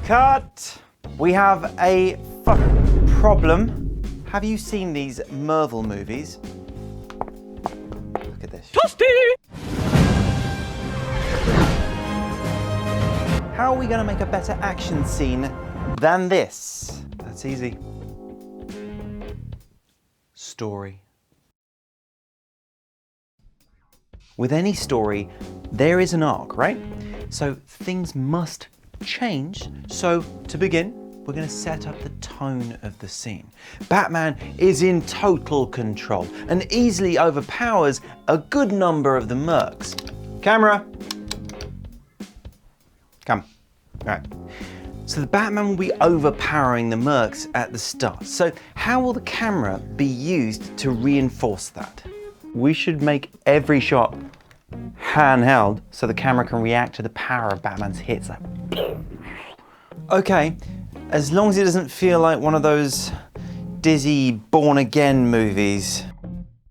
Cut! We have a problem. Have you seen these Marvel movies? Look at this. Toasty! How are we going to make a better action scene than this? That's easy. Story. With any story, there is an arc, right? So things must change. So to begin, we're going to set up the tone of the scene. Batman is in total control and easily overpowers a good number of the mercs. Camera. Come. All right. So the Batman will be overpowering the mercs at the start. So how will the camera be used to reinforce that? We should make every shot handheld so the camera can react to the power of Batman's hits. Like, okay, as long as it doesn't feel like one of those dizzy Born Again movies.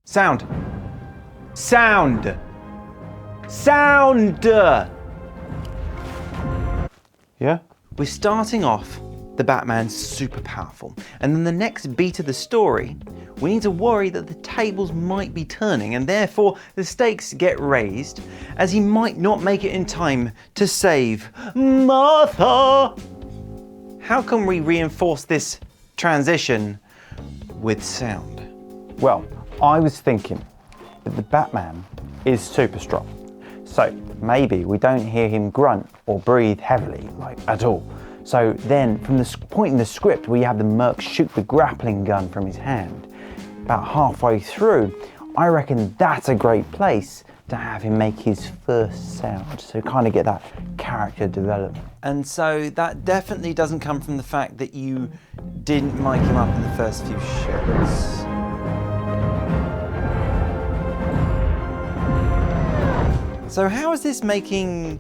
Sound. Sound. Sound. Yeah? We're starting off the Batman's super powerful, and then the next beat of the story, we need to worry that the tables might be turning and therefore the stakes get raised as he might not make it in time to save Martha. How can we reinforce this transition with sound? Well, I was thinking that the Batman is super strong. So maybe we don't hear him grunt or breathe heavily, like at all. So then from the point in the script where you have the merc shoot the grappling gun from his hand, about halfway through, I reckon that's a great place to have him make his first sound. So kind of get that character development. And so that definitely doesn't come from the fact that you didn't mic him up in the first few shots. So how is this making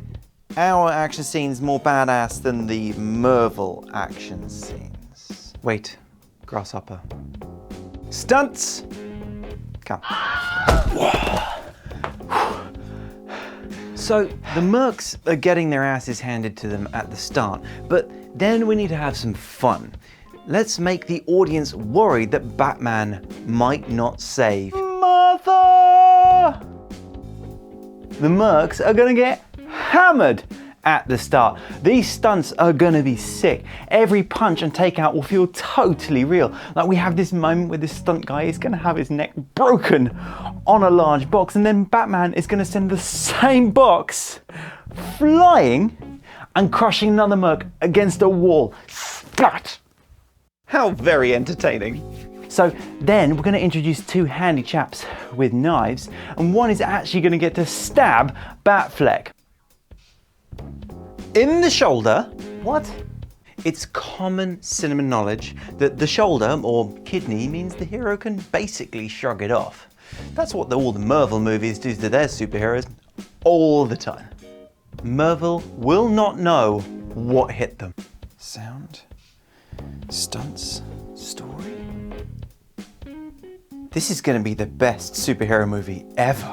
our action scenes more badass than the Marvel action scenes? Wait, grasshopper. Stunts! Come. So the mercs are getting their asses handed to them at the start, but then we need to have some fun. Let's make the audience worried that Batman might not save Martha! The mercs are gonna get hammered at the start. These stunts are gonna be sick. Every punch and takeout will feel totally real. Like we have this moment where this stunt guy is gonna have his neck broken on a large box, and then Batman is gonna send the same box flying and crushing another merc against a wall. Splat! How very entertaining. So then we're going to introduce two handy chaps with knives, and one is actually going to get to stab Batfleck in the shoulder. What? It's common cinema knowledge that the shoulder, or kidney, means the hero can basically shrug it off. That's what all the Marvel movies do to their superheroes all the time. Marvel will not know what hit them. Sound, stunts, story. This is going to be the best superhero movie ever.